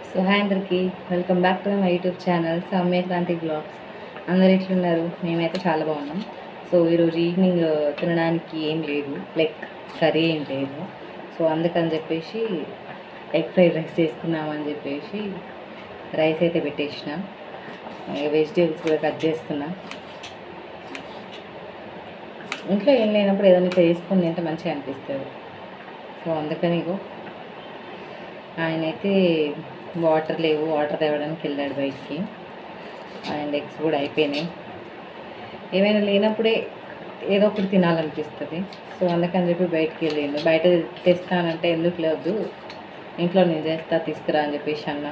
So hi అందరికీ, welcome back to my YouTube channel Soumya Kranthi vlogs. అందరు ఎట్లున్నారు? మేమైతే చాలా బాగున్నాం. సో ఈరోజు ఈవినింగ్ తినడానికి ఏం లేదు, లైక్ కర్రీ ఏం లేదు. సో అందుకని చెప్పేసి ఎగ్ ఫ్రైడ్ రైస్ చేసుకున్నామని చెప్పేసి రైస్ అయితే పెట్టేసిన, వెజిటేబుల్స్ కూడా కట్ చేస్తున్నా. ఇంట్లో ఏం లేనప్పుడు ఏదైనా చేసుకుని తింటే మంచిగా అనిపిస్తుంది. సో అందుకని ఆయనైతే వాటర్ లేవు, వాటర్ తేవడానికి వెళ్ళాడు బయటికి. అండ్ ఎగ్స్ కూడా అయిపోయినాయి. ఏమైనా లేనప్పుడే ఏదో ఒకటి తినాలనిపిస్తుంది. సో అందుకని చెప్పి బయటికి వెళ్ళిండు. బయట తెస్తానంటే ఎందుకు లేదు, ఇంట్లో నేను చేస్తా తీసుకురా అని చెప్పేసి అన్న.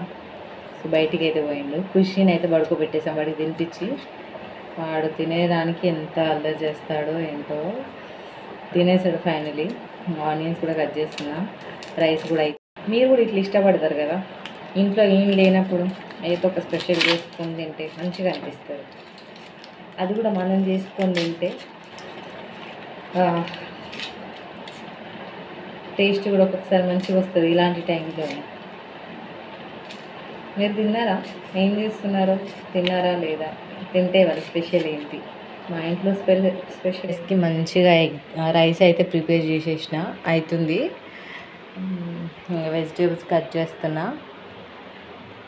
సో బయటికి అయితే పోయిండు. ఖుషిని అయితే పడుకోబెట్టేసాం, వాడికి తినిపించి. వాడు తినేదానికి ఎంత అల్లరి చేస్తాడో ఏంటో. తినేసాడు ఫైనలీ. ఆనియన్స్ కూడా కట్ చేస్తున్నా, రైస్ కూడా అయితే. మీరు కూడా ఇట్లా ఇష్టపడతారు కదా, ఇంట్లో ఏం లేనప్పుడు ఏదో ఒక స్పెషల్ చేసుకొని తింటే మంచిగా అనిపిస్తుంది. అది కూడా మనం చేసుకొని తింటే టేస్ట్ కూడా ఒక్కొక్కసారి మంచిగా వస్తుంది. ఇలాంటి టైంలో మీరు తిన్నారా? ఏం చేస్తున్నారో, తిన్నారా లేదా? తింటే వాళ్ళ స్పెషల్ ఏంటి? మా ఇంట్లో స్పెషల్స్కి మంచిగా రైస్ అయితే ప్రిపేర్ చేసేసిన అవుతుంది. వెజిటేబుల్స్ కట్ చేస్తున్నా.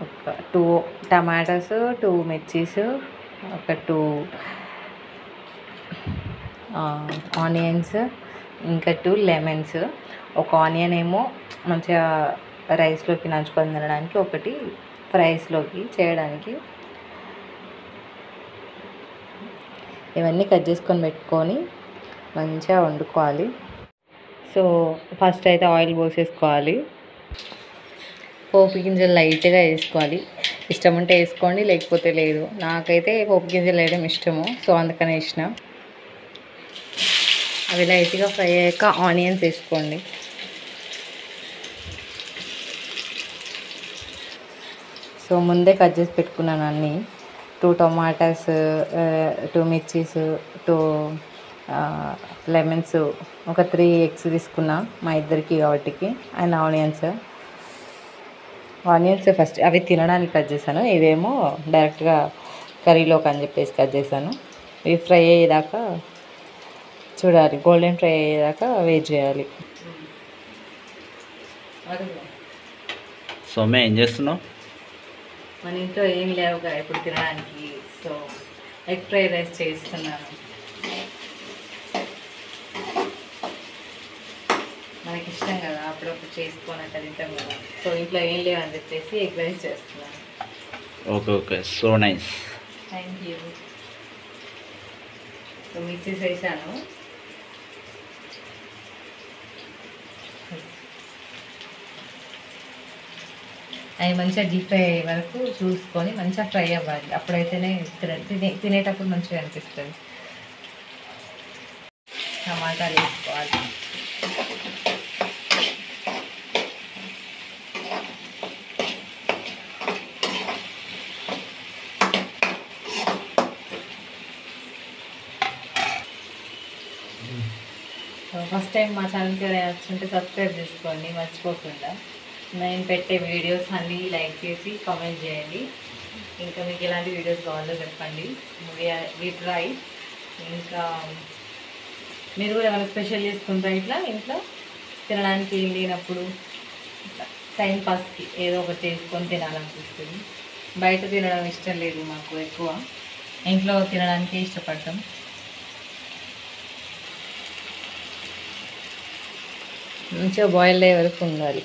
ఒక 2 టమాటాస్, 2 మిర్చీస్, ఒక 2 ఆనియన్స్, ఇంకా 2 లెమన్స్. ఒక ఆనియన్ ఏమో మంచిగా రైస్లోకి నంచుకొని తినడానికి, ఒకటి ఫ్రైస్లోకి చేయడానికి. ఇవన్నీ కట్ చేసుకొని పెట్టుకొని మంచిగా వండుకోవాలి. సో ఫస్ట్ అయితే ఆయిల్ పోసేసుకోవాలి. పోపు గింజలు లైట్గా వేసుకోవాలి. ఇష్టం ఉంటే వేసుకోండి, లేకపోతే లేదు. నాకైతే పోపు గింజలు వేయడం ఇష్టము, సో అందుకని వేసిన. అవి లైట్గా ఫ్రై అయ్యాక ఆనియన్స్ వేసుకోండి. సో ముందే కట్ చేసి పెట్టుకున్నాను అన్నీ. 2 టమాటాస్, 2 మిర్చీస్, 2 లెమన్స్, ఒక 3 ఎగ్స్ తీసుకున్నా మా ఇద్దరికి వాటికి. అండ్ ఆనియన్స్ ఫస్ట్ అవి తినడానికి కట్ చేశాను, ఇవేమో డైరెక్ట్గా కర్రీలోకి అని చెప్పేసి కట్ చేశాను. ఇవి ఫ్రై అయ్యేదాకా చూడాలి, గోల్డెన్ ఫ్రై అయ్యేదాకా వెయిట్ చేయాలి. సౌమ్య ఏం చేస్తున్నావు? మన ఇంట్లో ఏం లేవుగా ఇప్పుడు తినడానికి, సో ఎగ్ ఫ్రైడ్ రైస్ చేస్తున్నాను. మనకి ఇష్టం కదా, అప్పుడప్పుడు చేసుకొని అట్లా తింటాం కదా. సో ఇంట్లో ఏం లేవని చెప్పేసి ఎగ్ రైస్ చేస్తున్నాను. Okay okay, so nice. Thank you. So mixies వేసాను. అవి మంచిగా డీప్ ఫ్రై అయ్యే వరకు చూసుకొని మంచిగా ఫ్రై అవ్వాలి. అప్పుడైతేనే తినేటప్పుడు మంచిగా అనిపిస్తుంది. టమాటాలు వేసుకోవాలి. ఫస్ట్ టైం మా ఛానల్కి ఎవరైనా వచ్చుంటే సబ్స్క్రైబ్ చేసుకోండి మర్చిపోకుండా. నేను పెట్టే వీడియోస్ అన్నీ లైక్ చేసి కామెంట్ చేయండి. ఇంకా మీకు ఎలాంటి వీడియోస్ కావాలో చెప్పండి, వి ట్రై. ఇంకా మీరు కూడా ఏమైనా స్పెషల్ చేసుకుంటారా ఇట్లా ఇంట్లో తినడానికి ఏం లేనప్పుడు? టైం పాస్కి ఏదో ఒకటి చేసుకొని తినాలనిపిస్తుంది. బయట తినడం ఇష్టం లేదు మాకు, ఎక్కువ ఇంట్లో తినడానికి ఇష్టపడతాం. మంచిగా బాయిల్ అయ్యే వరకు ఉండాలి.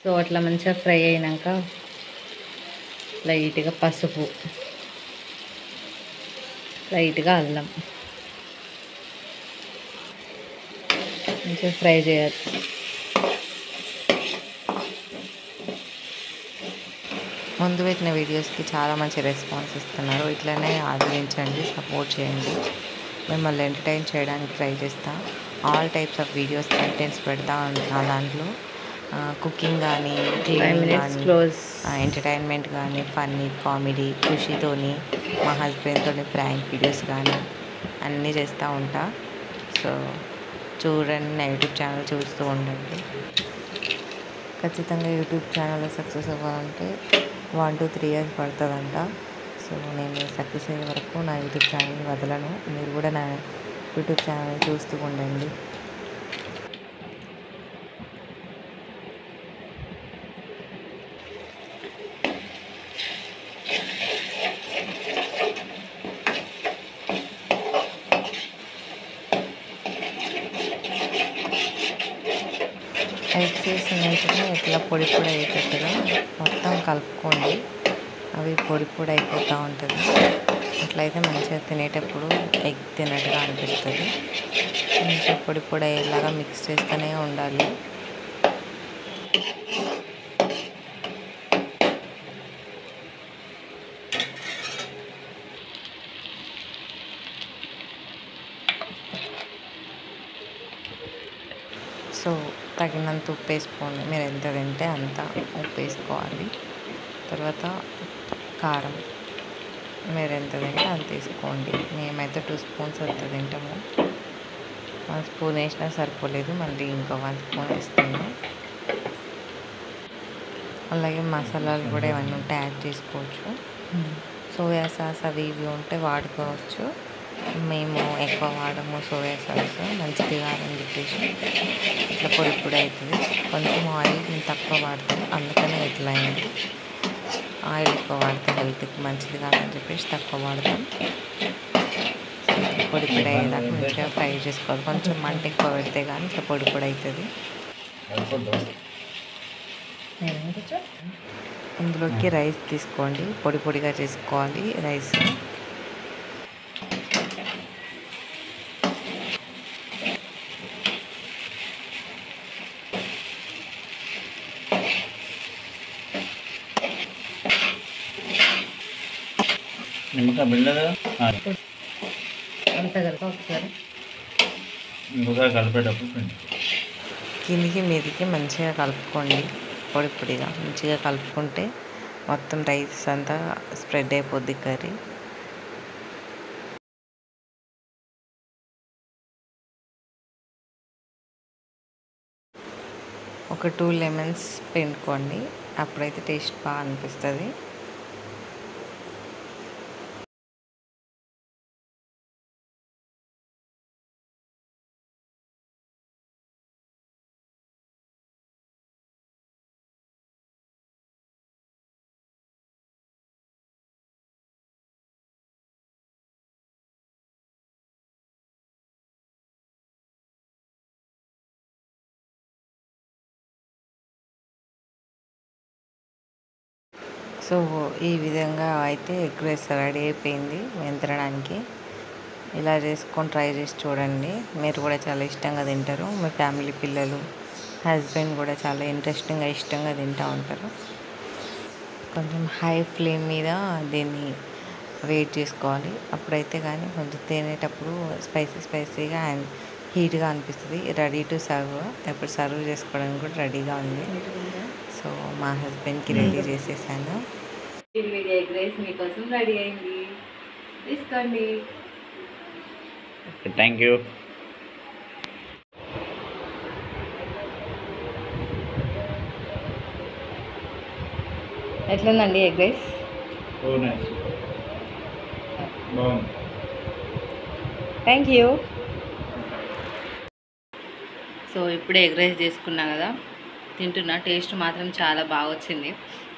సో అట్లా మంచిగా ఫ్రై అయినాక లైట్గా పసుపు, లైట్గా అల్లం మంచిగా ఫ్రై చేయాలి. ముందు పెట్టిన వీడియోస్కి చాలా మంచి రెస్పాన్స్ ఇస్తున్నారు. ఇట్లనే ఆదరించండి, సపోర్ట్ చేయండి. మిమ్మల్ని ఎంటర్టైన్ చేయడానికి ట్రై చేస్తా. All types of videos contents పెడతా ఆ దాంట్లో కుకింగ్ కానీ, క్లీనింగ్ కానీ, ఎంటర్టైన్మెంట్ కానీ, ఫన్నీ, కామెడీ, ఖుషితోని, మా హస్బెండ్తోని ప్రాంక్ వీడియోస్ కానీ అన్నీ చేస్తూ ఉంటా. సో చూడండి, నా యూట్యూబ్ ఛానల్ చూస్తూ ఉండండి. ఖచ్చితంగా యూట్యూబ్ ఛానల్ సక్సెస్ అవ్వాలంటే 1 to 3 years పడుతుందంట. సో నేను సక్సెస్ అయ్యే వరకు నా యూట్యూబ్ ఛానల్ని వదలను. మీరు కూడా నా యూట్యూబ్ ఛానల్ చూస్తూ ఉండండి. ఎగ్స్ వేసిన వెంటనే ఇట్లా పొడి పొడి అయిపోతుందా మొత్తం కలుపుకోండి. అవి పొడి పొడి అయిపోతూ ఉంటుంది. అట్లయితే మంచిగా తినేటప్పుడు ఎగ్ తిన్నట్టుగా అనిపిస్తుంది. మంచిగా పొడి పొడి అయ్యేలాగా మిక్స్ చేస్తూనే ఉండాలి. సో తగినంత ఉప్పు వేసుకోండి. మీరు ఎంత తింటే అంత ఉప్పు వేసుకోవాలి. తర్వాత కారం మీరు ఎంత తింటే అంత వేసుకోండి. మేమైతే 2 స్పూన్స్ అంత తింటాము. 1 స్పూన్ వేసినా సరిపోలేదు, మళ్ళీ ఇంకో 1 స్పూన్ వేస్తున్నాం. అలాగే మసాలాలు కూడా ఏమన్నా ఉంటే యాడ్ చేసుకోవచ్చు. సోయా సాస్ అవి ఇవి ఉంటే వాడుకోవచ్చు. మేము ఎక్కువ వాడము సోయా సాస్, మంచిది కాదని చెప్పేసి ఇట్లా పొడి పొడి అవుతుంది. కొంచెం ఆయిల్ మేము తక్కువ వాడతాం, అందుకనే ఇట్లా అయింది. ఆయిల్ ఎక్కువ వాడితే హెల్త్కి మంచిది కాదని చెప్పేసి తక్కువ వాడతాం. పొడి పొడి అయ్యేదాకా మంచిగా ఫ్రై చేసుకోవాలి. కొంచెం మంట ఎక్కువ పెడితే కానీ ఇట్లా పొడి పొడి అవుతుంది. ఇందులోకి రైస్ తీసుకోండి. పొడి పొడిగా చేసుకోవాలి రైస్. నిమ్మకాయ బిళ్ళదా అంత కలిపి ఒకసారి ఇంకొకసారి కలిపేటప్పుడు కిందికి మీదికి మంచిగా కలుపుకోండి. పొడి పొడిగా మంచిగా కలుపుకుంటే మొత్తం రైస్ అంతా స్ప్రెడ్ అయిపోద్ది కర్రీ. ఒక 2 లెమన్స్ పిండుకోండి, అప్పుడైతే టేస్ట్ బాగా అనిపిస్తుంది. సో ఈ విధంగా అయితే ఎగ్ రైస్ రెడీ అయిపోయింది మేము తినడానికి. ఇలా చేసుకొని ట్రై చేసి చూడండి. మీరు కూడా చాలా ఇష్టంగా తింటారు. మీ ఫ్యామిలీ, పిల్లలు, హస్బెండ్ కూడా చాలా ఇంట్రెస్టింగ్గా ఇష్టంగా తింటూ ఉంటారు. కొంచెం హై ఫ్లేమ్ మీద దీన్ని వెయిట్ చేసుకోవాలి. అప్పుడైతే కానీ కొంచెం తినేటప్పుడు స్పైసీగా అండ్ హీట్గా అనిపిస్తుంది. Ready to serve. ఇప్పుడు సర్వ్ చేసుకోవడానికి కూడా రెడీగా ఉంది. సో మా హస్బెండ్కి రెడీ చేసేసాను. ఎగ్ రైస్ మీకోసం రెడీ అయింది, తీసుకోండి. Thank you. ఎట్లుందండి ఎగ్ రైస్? బాగుంది. Thank you. సో ఇప్పుడే ఎగ్ రైస్ చేసుకున్నా కదా, తింటున్నా. టేస్ట్ మాత్రం చాలా బాగా వచ్చింది.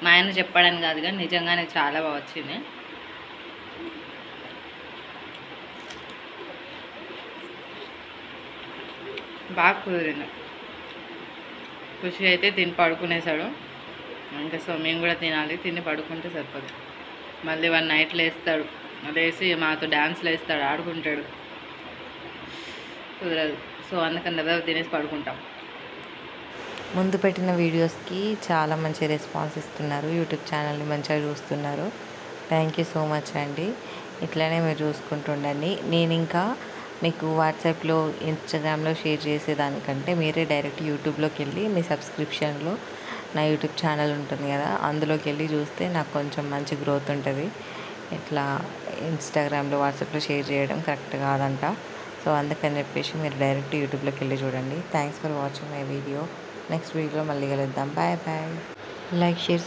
మా ఆయన చెప్పాడని కాదు కానీ నిజంగానే చాలా బాగా వచ్చింది. బాగా కుదిరింది. ఖుషి అయితే తిని పడుకునేసాడు. ఇంకా సో మేము కూడా తినాలి. తిని పడుకుంటే సరిపోదు. మళ్ళీ 1 నైట్ లేస్తాడు, లేసి మాతో డ్యాన్స్లు వేస్తాడు, ఆడుకుంటాడు. కుదరదు. సో అందుకని దగ్గర తినేసి పడుకుంటాం. ముందు పెట్టిన వీడియోస్కి చాలా మంచి రెస్పాన్స్ ఇస్తున్నారు. యూట్యూబ్ ఛానల్ని మంచిగా చూస్తున్నారు. థ్యాంక్ యూ సో మచ్ అండి. ఇట్లానే మీరు చూసుకుంటుండండి. నేను ఇంకా మీకు వాట్సాప్లో, ఇన్స్టాగ్రామ్లో షేర్ చేసేదానికంటే మీరే డైరెక్ట్ యూట్యూబ్లోకి వెళ్ళి మీ సబ్స్క్రిప్షన్లో నా యూట్యూబ్ ఛానల్ ఉంటుంది కదా, అందులోకి వెళ్ళి చూస్తే నాకు కొంచెం మంచి గ్రోత్ ఉంటుంది. ఇట్లా ఇన్స్టాగ్రామ్లో, వాట్సాప్లో షేర్ చేయడం కరెక్ట్ కాదంట. సో అందుకని చెప్పేసి మీరు డైరెక్ట్ యూట్యూబ్లోకి వెళ్ళి చూడండి. Thanks for watching my video. Next వీడియోలో మళ్ళీ కలుద్దాం. Bye bye. Like share